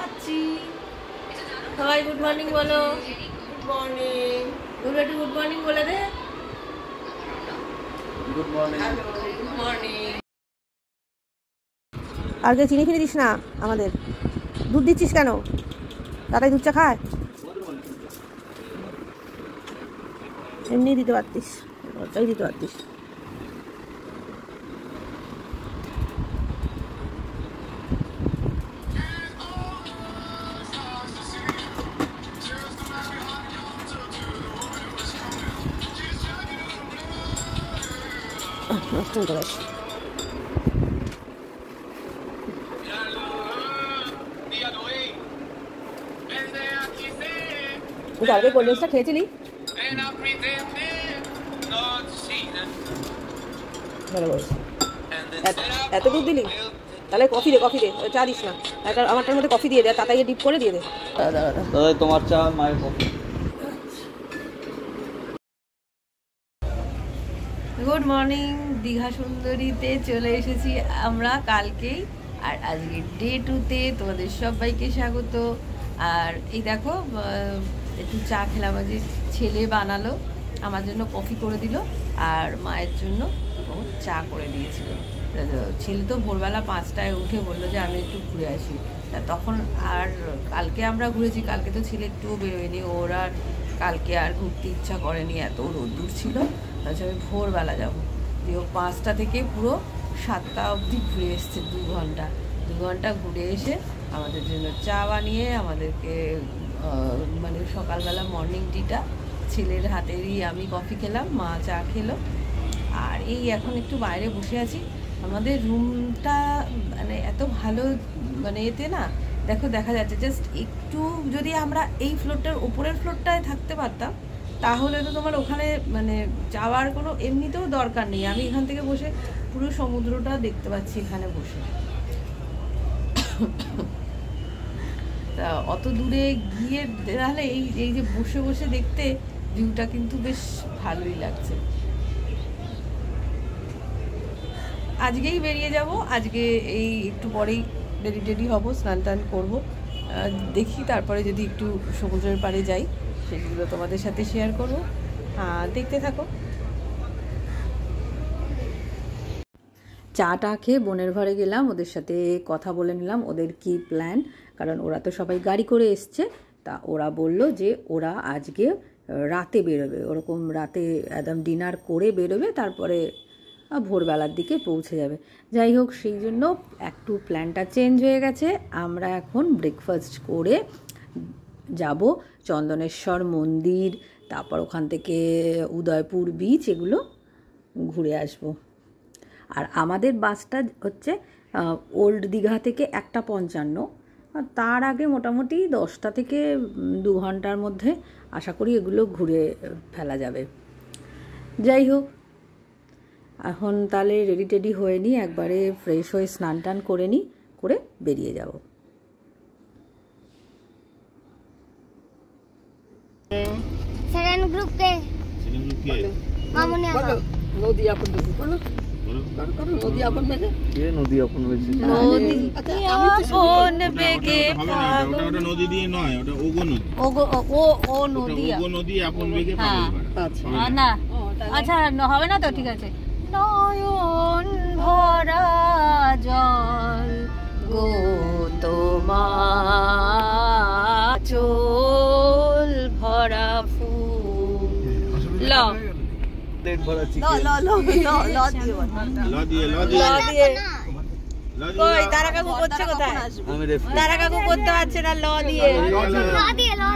খাচ্ছি। সবাই good morning বলো। Good morning. তুমি একটু গুড মর্নিং বলে দে। Good morning. Good morning. আজকে চিনি ফিনি দিস না আমাদের। দুধ দিচ্ছিস কেন? দাদাই দুধ চা খায়? এমনি দিতে পারতিস, ওটাই দিতে পারতিস। নষ্ট করে আগে কোল্ড ড্রিঙ্কসটা খেয়েছিলি? এত দুধ দিলি? তাহলে কফি দে, কফি দে, চা দিস না। আমারটার মধ্যে কফি দিয়ে দে, তাতাইয়ে ডিপ করে দিয়ে দে। দাদা তোমার চা, মায়ের কফি। Good morning. দীঘা সুন্দরীতে চলে এসেছি আমরা কালকেই, আর আজকে ডে 2তে তোমাদের সবাইকে স্বাগত। আর এই দেখো একটু চা খেলাম, আজ ছেলে বানালো, আমার জন্য কফি করে দিল আর মায়ের জন্য চা করে দিয়েছিল। ছেলে তো ভোরবেলা 5টায় উঠে বললো যে আমি একটু ঘুরে আসি। তা তখন আর কালকে আমরা ঘুরেছি, কালকে তো ছেলে একটুও বেরোয়নি, ওর আর কালকে আর ঘুরতে ইচ্ছা করেনি, এত রোদ্দুর ছিল। আচ্ছা আমি ভোরবেলা যাবো, দিয়ে 5টা থেকে পুরো 7টা অবধি ঘুরে এসছে, 2 ঘন্টা ঘুরে এসে আমাদের জন্য চা বানিয়ে আমাদেরকে মানে সকালবেলা মর্নিং টিটা ছেলের হাতেরই আমি কফি খেলাম, মা চা খেলো। আর এই এখন একটু বাইরে বসে আছি। আমাদের রুমটা মানে এত ভালো, মানে এতে না দেখো দেখা যাচ্ছে, জাস্ট একটু যদি আমরা এই ফ্লোরটার উপরের ফ্লোরটায় থাকতে পারতাম তাহলে তো তোমার ওখানে মানে যাওয়ার কোনো এমনিতেও দরকার নেই। আমি এখান থেকে বসে পুরো সমুদ্রটা দেখতে পাচ্ছি এখানে বসে। তা অত দূরে গিয়ে তাহলে এই যে বসে বসে দেখতে ভিউটা কিন্তু বেশ ভালোই লাগছে। আজকেই বেরিয়ে যাব, আজকে এই একটু পরেই রেডি হব, স্নান টান করবো, দেখি তারপরে যদি একটু সমুদ্রের পাড়ে যাই সেগুলো তোমাদের সাথে শেয়ার করবো। দেখতে থাকো। চাটা খেয়ে বোনের ঘরে গেলাম, ওদের সাথে কথা বলে নিলাম ওদের কি প্ল্যান, কারণ ওরা তো সবাই গাড়ি করে এসছে। তা ওরা বলল যে ওরা আজকে রাতে বেরোবে, ওরকম রাতে একদম ডিনার করে বেরোবে, তারপরে ভোরবেলার দিকে পৌঁছে যাবে। যাই হোক, সেই জন্য একটু প্ল্যানটা চেঞ্জ হয়ে গেছে। আমরা এখন ব্রেকফাস্ট করে যাব চন্দনেশ্বর মন্দির, তারপর ওখান থেকে উদয়পুর বিচ, এগুলো ঘুরে আসব। আর আমাদের বাসটা হচ্ছে ওল্ড দীঘা থেকে 1:55, তার আগে মোটামুটি 10টা থেকে 2 ঘন্টার মধ্যে আশা করি এগুলো ঘুরে ফেলা যাবে। যাই হোক, এখন তাহলে রেডি টেডি হয়ে নিই, একবারে ফ্রেশ হয়ে স্নান টান করে নিই, করে বেরিয়ে যাব। সেকেন্ড গ্রুপ কে মামুনি আপন নদী আপন বলো, নদী আপন বেগে কে নদী আপন হয়েছে? নদী আপন বেগে ওটা নদী দিয়ে নয়, ওটা ওগো নদী। ও নদী, ওগো নদী আপন বেগে পাগল পাড়া। আচ্ছা না, আচ্ছা হবে না তো, ঠিক আছে। নয়ন ভরা জল গো তোমার চোল ভরা ফুল, ল দেখ ভরা চিকেন, ল দিয়ে কই তারা কাকু করছে কোথায়? আমি রেফ তারা কাকু করতে পারছে না, ল দিয়ে পাচ্ছে না।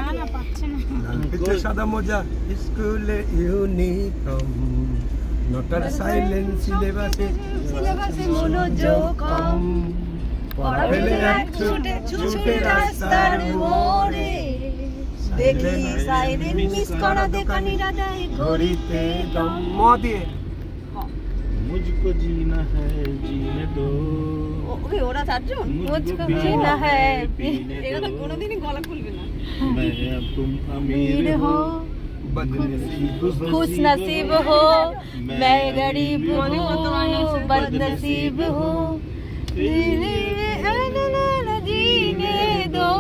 পিছে সাদা মোজা, স্কুলে ইউনিফর্ম, নটার সাইলেন্স, সিলেবাসে মনোযোগ কম, পড়া ফেলে এক ছুটে রাস্তার মোড়ে, দেখি সাইরেন মিস করা দোকানিরা দেয় ঘড়িতে দম দিয়ে। মুঝকো জিনা হ্যায় জিনে দো, ওকে ওরা চারজন, মুঝকো জিনা হ্যায় এটা তো কোনোদিনই গলা খুলবে না। मैं अब तुम अमीर हो, खुश नसीब हो, मैं गरीब हूँ, बदनसीब हूँ, जीने दो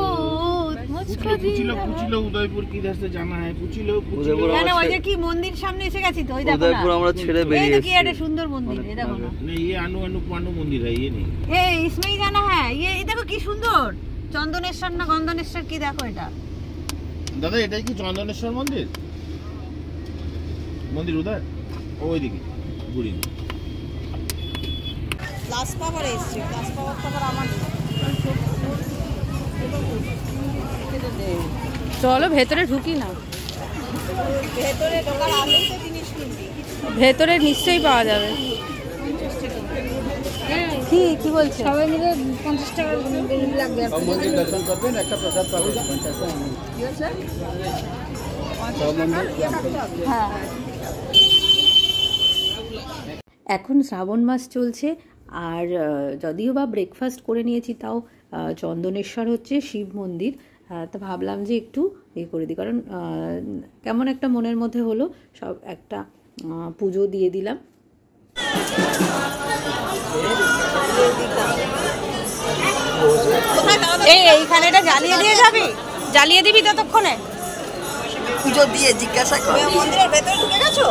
पूछ लो उदयपुर किधर से जाना है, पूछ लो। কেন ওই যে কি মন্দির সামনে এসে গেছি তো, ওই দেখো না উদয়পুর আমরা ছেড়ে এই বেরিয়ে তো কি এসেছি। একটা সুন্দর মন্দির, এই দেখো না। नहीं ये अनुक पांडु मंदिर है, ये नहीं। ए इसमें ही जाना है, ये देखो কি সুন্দর চন্দনেশ্বর না গন্ধনেশ্বর কি, দেখো এটা। দাদা এটাই কি চন্দনেশ্বর মন্দির? মন্দির উদয় ওইদিকে ঘুরি। ক্লাস পাওয়ার এসছে, ক্লাস পাওয়ার তো আমার। চলো ভেতরে ঢুকি না, ভেতরে ঢোকার আগেই তো জিনিস কিনবি। ভেতরে নিশ্চয়ই পাওয়া যাবে। কি কি বলছে? সবাই মিলে 50 টাকা লাগবে। মন্দির দর্শন করবেন, একটা প্রসাদ পাবেন 50 টাকা। কি হচ্ছে? হ্যাঁ। এখন শ্রাবণ মাস চলছে, আর যদিও বা ব্রেকফাস্ট করে নিয়েছি, তাও চন্দনেশ্বর হচ্ছে শিব মন্দির, তো ভাবলাম যে একটু করে দিই, কারণ কেমন একটা মনের মধ্যে হলো, সব একটা পুজো দিয়ে দিলাম। এইখানে এটা জ্বালিয়ে দিয়ে যাবি, জ্বালিয়ে দিবি ততক্ষণে। পুজো দিয়ে জিজ্ঞাসা করো মন্দিরের ভেতরে ঢুকে গেছো?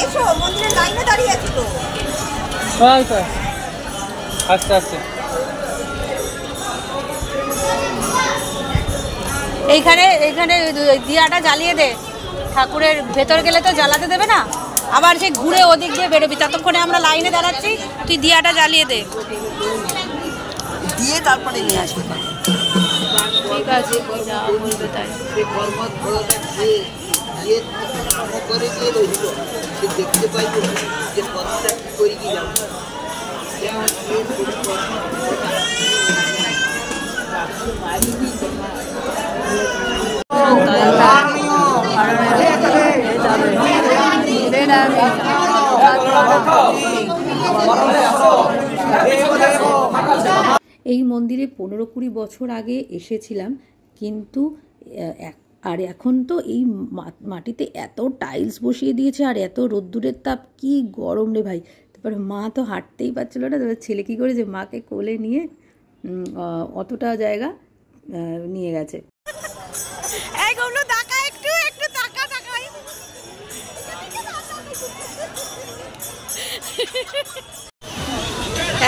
এসো, মন্দিরের লাইনে দাঁড়িয়ে আছি তো। আস্তে আস্তে। এইখানে এইখানে দিয়াটা জ্বালিয়ে দে, ঠাকুরের ভেতর গেলে তো জ্বালাতে দেবে না, আবার সে ঘুরে ওদিক দিয়ে বেরোবি, ততক্ষণে আমরা লাইনে দাঁড়াচ্ছি, তুই দিয়াটা জ্বালিয়ে দে। দিয়ে তারপরে নিয়ে আসবে। ঠিক আছে, যা বলবে তাই। দেখতে পাইব যে পথটা কি করে গেলাম। এই মন্দিরে 15-20 বছর আগে এসেছিলাম, কিন্তু আর এখন তো এই মাটিতে এত টাইলস বসিয়ে দিয়েছে, আর এত রোদ্দুরের তাপ, কি গরম রে ভাই। তারপরে মা তো হাঁটতেই পারছিল না, তারপর ছেলে কী করেছে, মাকে কোলে নিয়ে অতটা জায়গা নিয়ে গেছে।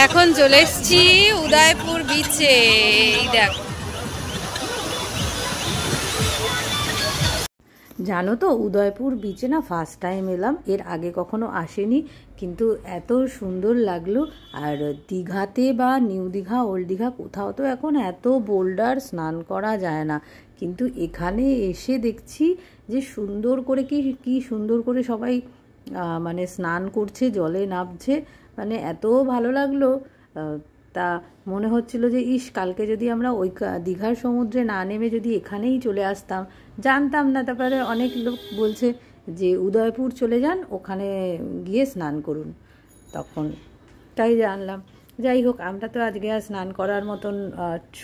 এখন চলে এসছি উদয়পুর বিচে, দেখ। জানো তো, উদয়পুর বিচে না ফার্স্ট টাইম এলাম, এর আগে কখনো আসেনি, কিন্তু এত সুন্দর লাগলো। আর দীঘাতে বা নিউ দীঘা, ওল্ড দীঘা, কোথাও তো এখন এত বোল্ডার স্নান করা যায় না, কিন্তু এখানে এসে দেখছি যে সুন্দর করে কি সুন্দর করে সবাই মানে স্নান করছে, জলে নামছে, মানে এত ভালো লাগলো। তা মনে হচ্ছিল যে ইস, কালকে যদি আমরা ওই দীঘার সমুদ্রে না নেমে যদি এখানেই চলে আসতাম, জানতাম না। তারপরে অনেক লোক বলছে যে উদয়পুর চলে যান, ওখানে গিয়ে স্নান করুন, তখন তাই জানলাম। যাই হোক, আমরা তো আজকে আর স্নান করার মতন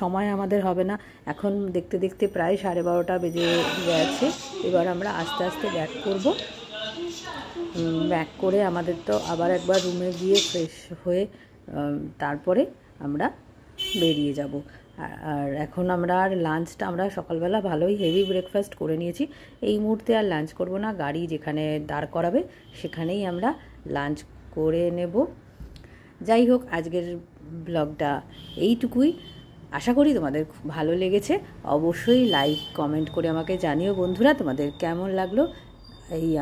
সময় আমাদের হবে না, এখন দেখতে দেখতে প্রায় 12:30 বেজে গেছে। এবার আমরা আস্তে আস্তে ব্যাক করব। ব্যাক করে আমাদের তো আবার একবার রুমে গিয়ে ফ্রেশ হয়ে তারপরে আমরা বেরিয়ে যাব। আর এখন আমরা আর লাঞ্চটা, আমরা সকালবেলা ভালোই হেভি ব্রেকফাস্ট করে নিয়েছি, এই মুহূর্তে আর লাঞ্চ করব না, গাড়ি যেখানে দাঁড় করাবে সেখানেই আমরা লাঞ্চ করে নেব। যাই হোক, আজকের ব্লগটা এইটুকুই, আশা করি তোমাদের খুব ভালো লেগেছে। অবশ্যই লাইক কমেন্ট করে আমাকে জানিও বন্ধুরা, তোমাদের কেমন লাগলো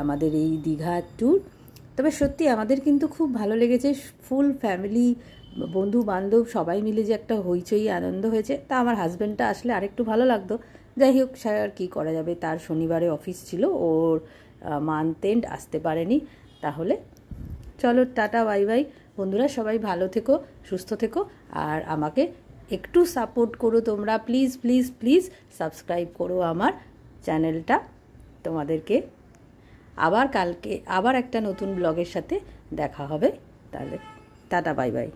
আমাদের এই দীঘা ট্যুর। তবে সত্যি আমাদের কিন্তু খুব ভালো লেগেছে, ফুল ফ্যামিলি, বন্ধু বান্ধব সবাই মিলে যে একটা হইচই আনন্দ হয়েছে। তা আমার হাজব্যান্ডটা আসলে আরেকটু ভালো লাগতো। যাই হোক, সে আর কী করা যাবে, তার শনিবারে অফিস ছিল, ওর মান্থ এন্ড আসতে পারেনি। তাহলে চলো, টাটা, বাই বাই বন্ধুরা, সবাই ভালো থেকো, সুস্থ থেকো, আর আমাকে একটু সাপোর্ট করো তোমরা, প্লিজ প্লিজ প্লিজ সাবস্ক্রাইব করো আমার চ্যানেলটা। তোমাদেরকে আবার কালকে আবার একটা নতুন ব্লগের সাথে দেখা হবে। তাহলে টাটা, বাই বাই।